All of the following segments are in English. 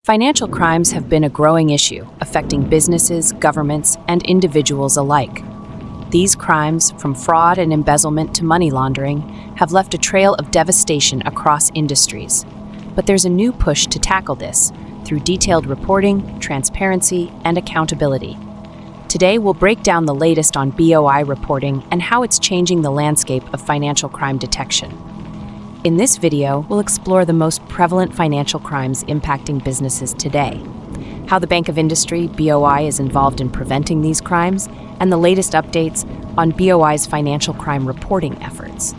Financial crimes have been a growing issue, affecting businesses, governments, and individuals alike. These crimes, from fraud and embezzlement to money laundering, have left a trail of devastation across industries. But there's a new push to tackle this through detailed reporting, transparency, and accountability. Today, we'll break down the latest on BOI reporting and how it's changing the landscape of financial crime detection. In this video, we'll explore the most prevalent financial crimes impacting businesses today, how the Bank of Industry, BOI, is involved in preventing these crimes, and the latest updates on BOI's financial crime reporting efforts.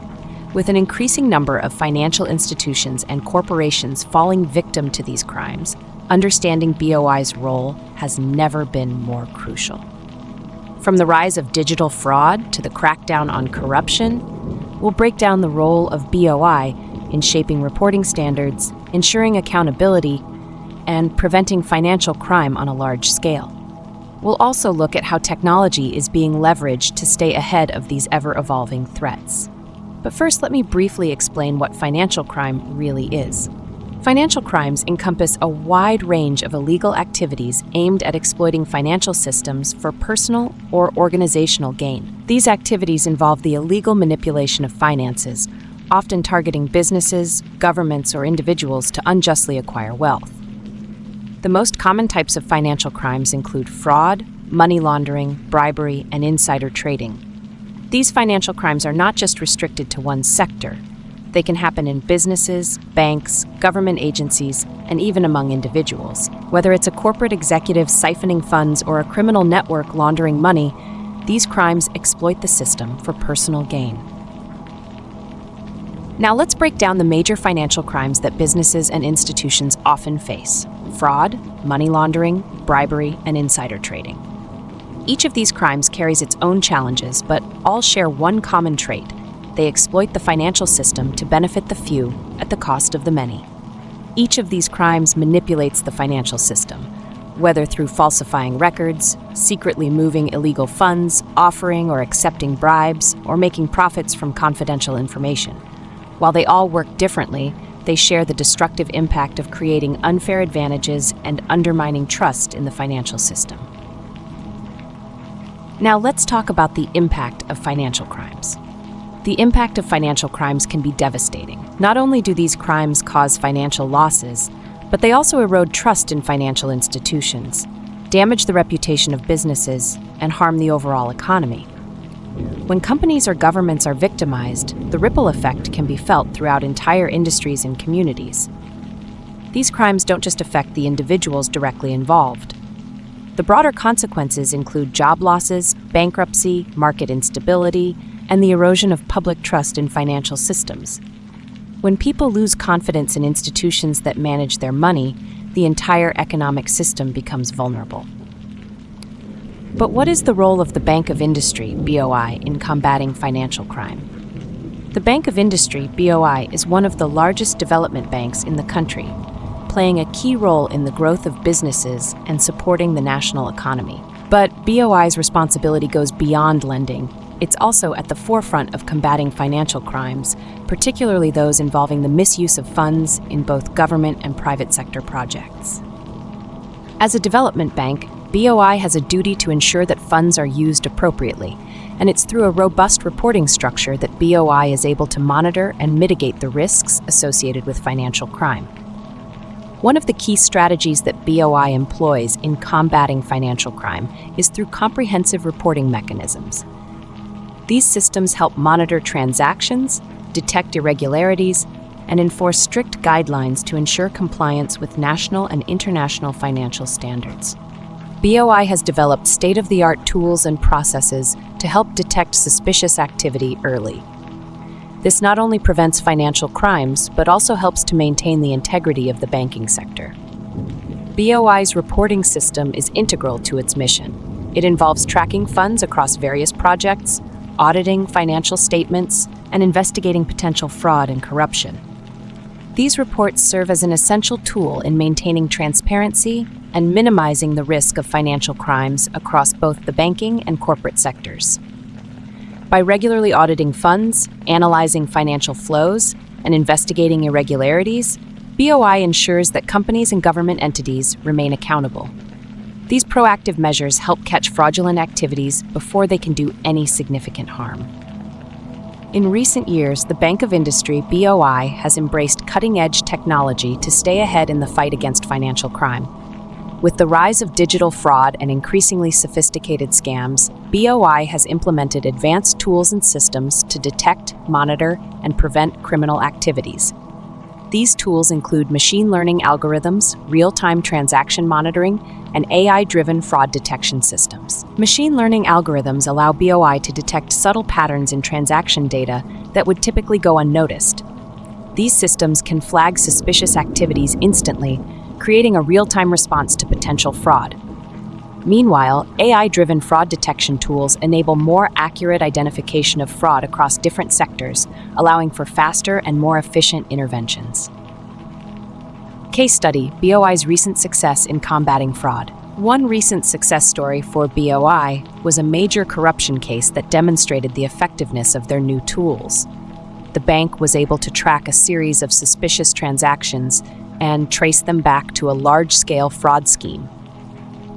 With an increasing number of financial institutions and corporations falling victim to these crimes, understanding BOI's role has never been more crucial. From the rise of digital fraud to the crackdown on corruption, we'll break down the role of BOI in shaping reporting standards, ensuring accountability, and preventing financial crime on a large scale. We'll also look at how technology is being leveraged to stay ahead of these ever-evolving threats. But first, let me briefly explain what financial crime really is. Financial crimes encompass a wide range of illegal activities aimed at exploiting financial systems for personal or organizational gain. These activities involve the illegal manipulation of finances, often targeting businesses, governments, or individuals to unjustly acquire wealth. The most common types of financial crimes include fraud, money laundering, bribery, and insider trading. These financial crimes are not just restricted to one sector. They can happen in businesses, banks, government agencies, and even among individuals. Whether it's a corporate executive siphoning funds or a criminal network laundering money, these crimes exploit the system for personal gain. Now let's break down the major financial crimes that businesses and institutions often face: fraud, money laundering, bribery, and insider trading. Each of these crimes carries its own challenges, but all share one common trait. They exploit the financial system to benefit the few at the cost of the many. Each of these crimes manipulates the financial system, whether through falsifying records, secretly moving illegal funds, offering or accepting bribes, or making profits from confidential information. While they all work differently, they share the destructive impact of creating unfair advantages and undermining trust in the financial system. Now let's talk about the impact of financial crimes. The impact of financial crimes can be devastating. Not only do these crimes cause financial losses, but they also erode trust in financial institutions, damage the reputation of businesses, and harm the overall economy. When companies or governments are victimized, the ripple effect can be felt throughout entire industries and communities. These crimes don't just affect the individuals directly involved. The broader consequences include job losses, bankruptcy, market instability, and the erosion of public trust in financial systems. When people lose confidence in institutions that manage their money, the entire economic system becomes vulnerable. But what is the role of the Bank of Industry, BOI, in combating financial crime? The Bank of Industry, BOI, is one of the largest development banks in the country, playing a key role in the growth of businesses and supporting the national economy. But BOI's responsibility goes beyond lending. It's also at the forefront of combating financial crimes, particularly those involving the misuse of funds in both government and private sector projects. As a development bank, BOI has a duty to ensure that funds are used appropriately, and it's through a robust reporting structure that BOI is able to monitor and mitigate the risks associated with financial crime. One of the key strategies that BOI employs in combating financial crime is through comprehensive reporting mechanisms. These systems help monitor transactions, detect irregularities, and enforce strict guidelines to ensure compliance with national and international financial standards. BOI has developed state-of-the-art tools and processes to help detect suspicious activity early. This not only prevents financial crimes, but also helps to maintain the integrity of the banking sector. BOI's reporting system is integral to its mission. It involves tracking funds across various projects, auditing financial statements, and investigating potential fraud and corruption. These reports serve as an essential tool in maintaining transparency and minimizing the risk of financial crimes across both the banking and corporate sectors. By regularly auditing funds, analyzing financial flows, and investigating irregularities, BOI ensures that companies and government entities remain accountable. These proactive measures help catch fraudulent activities before they can do any significant harm. In recent years, the Bank of Industry, BOI, has embraced cutting-edge technology to stay ahead in the fight against financial crime. With the rise of digital fraud and increasingly sophisticated scams, BOI has implemented advanced tools and systems to detect, monitor, and prevent criminal activities. These tools include machine learning algorithms, real-time transaction monitoring, and AI-driven fraud detection systems. Machine learning algorithms allow BOI to detect subtle patterns in transaction data that would typically go unnoticed. These systems can flag suspicious activities instantly, creating a real-time response to potential fraud. Meanwhile, AI-driven fraud detection tools enable more accurate identification of fraud across different sectors, allowing for faster and more efficient interventions. Case study: BOI's recent success in combating fraud. One recent success story for BOI was a major corruption case that demonstrated the effectiveness of their new tools. The bank was able to track a series of suspicious transactions and trace them back to a large-scale fraud scheme.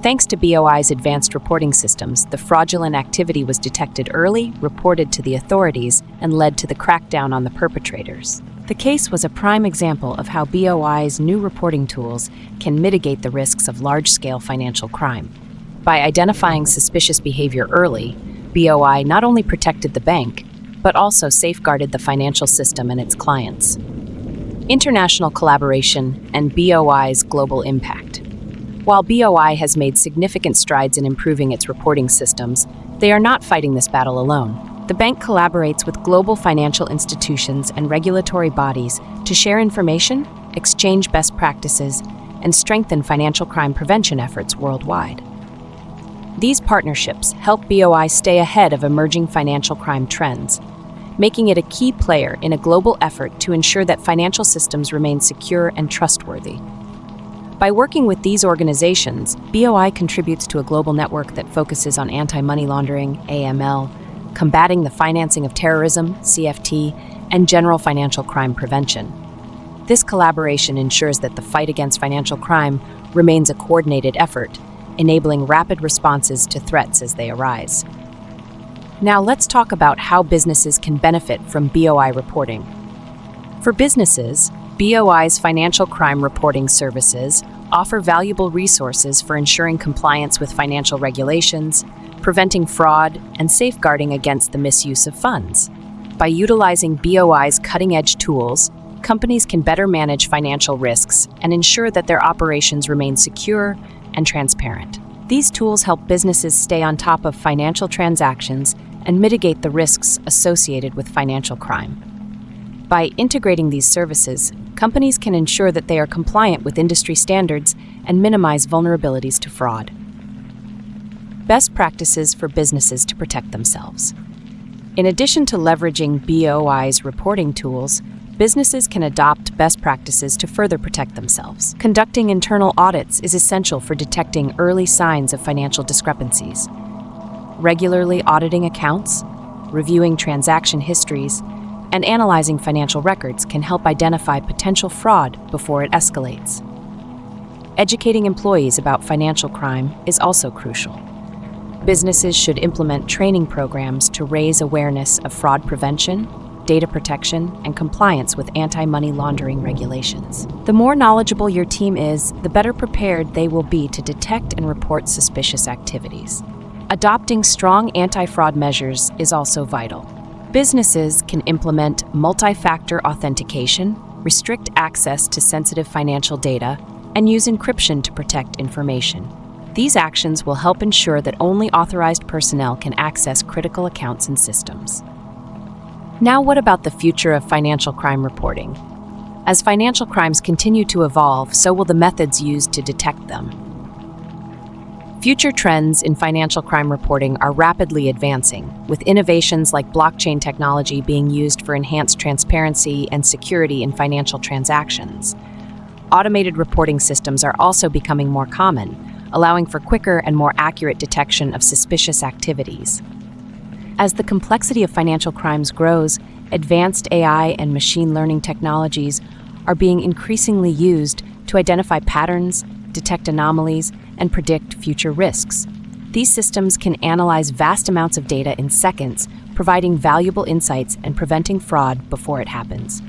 Thanks to BOI's advanced reporting systems, the fraudulent activity was detected early, reported to the authorities, and led to the crackdown on the perpetrators. The case was a prime example of how BOI's new reporting tools can mitigate the risks of large-scale financial crime. By identifying suspicious behavior early, BOI not only protected the bank, but also safeguarded the financial system and its clients. International collaboration and BOI's global impact. While BOI has made significant strides in improving its reporting systems, they are not fighting this battle alone. The bank collaborates with global financial institutions and regulatory bodies to share information, exchange best practices, and strengthen financial crime prevention efforts worldwide. These partnerships help BOI stay ahead of emerging financial crime trends, making it a key player in a global effort to ensure that financial systems remain secure and trustworthy. By working with these organizations, BOI contributes to a global network that focuses on anti-money laundering, AML, combating the financing of terrorism, CFT, and general financial crime prevention. This collaboration ensures that the fight against financial crime remains a coordinated effort, enabling rapid responses to threats as they arise. Now let's talk about how businesses can benefit from BOI reporting. For businesses, BOI's financial crime reporting services offer valuable resources for ensuring compliance with financial regulations, preventing fraud, and safeguarding against the misuse of funds. By utilizing BOI's cutting-edge tools, companies can better manage financial risks and ensure that their operations remain secure and transparent. These tools help businesses stay on top of financial transactions and mitigate the risks associated with financial crime. By integrating these services, companies can ensure that they are compliant with industry standards and minimize vulnerabilities to fraud. Best practices for businesses to protect themselves. In addition to leveraging BOI's reporting tools, businesses can adopt best practices to further protect themselves. Conducting internal audits is essential for detecting early signs of financial discrepancies. Regularly auditing accounts, reviewing transaction histories, and analyzing financial records can help identify potential fraud before it escalates. Educating employees about financial crime is also crucial. Businesses should implement training programs to raise awareness of fraud prevention, data protection, and compliance with anti-money laundering regulations. The more knowledgeable your team is, the better prepared they will be to detect and report suspicious activities. Adopting strong anti-fraud measures is also vital. Businesses can implement multi-factor authentication, restrict access to sensitive financial data, and use encryption to protect information. These actions will help ensure that only authorized personnel can access critical accounts and systems. Now, what about the future of financial crime reporting? As financial crimes continue to evolve, so will the methods used to detect them. Future trends in financial crime reporting are rapidly advancing, with innovations like blockchain technology being used for enhanced transparency and security in financial transactions. Automated reporting systems are also becoming more common, allowing for quicker and more accurate detection of suspicious activities. As the complexity of financial crimes grows, advanced AI and machine learning technologies are being increasingly used to identify patterns, detect anomalies, and predict future risks. These systems can analyze vast amounts of data in seconds, providing valuable insights and preventing fraud before it happens.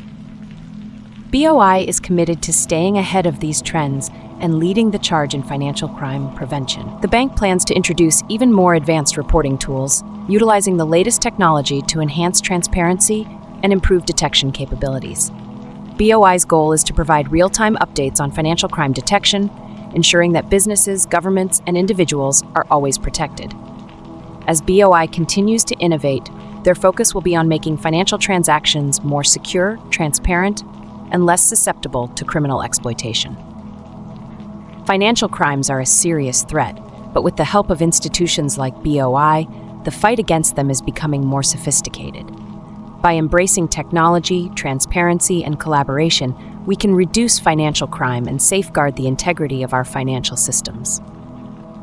BOI is committed to staying ahead of these trends and leading the charge in financial crime prevention. The bank plans to introduce even more advanced reporting tools, utilizing the latest technology to enhance transparency and improve detection capabilities. BOI's goal is to provide real-time updates on financial crime detection, ensuring that businesses, governments, and individuals are always protected. As BOI continues to innovate, their focus will be on making financial transactions more secure, transparent, and less susceptible to criminal exploitation. Financial crimes are a serious threat, but with the help of institutions like BOI, the fight against them is becoming more sophisticated. By embracing technology, transparency, and collaboration, we can reduce financial crime and safeguard the integrity of our financial systems.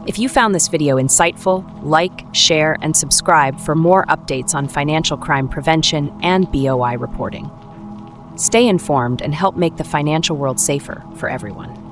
If you found this video insightful, like, share, and subscribe for more updates on financial crime prevention and BOI reporting. Stay informed and help make the financial world safer for everyone.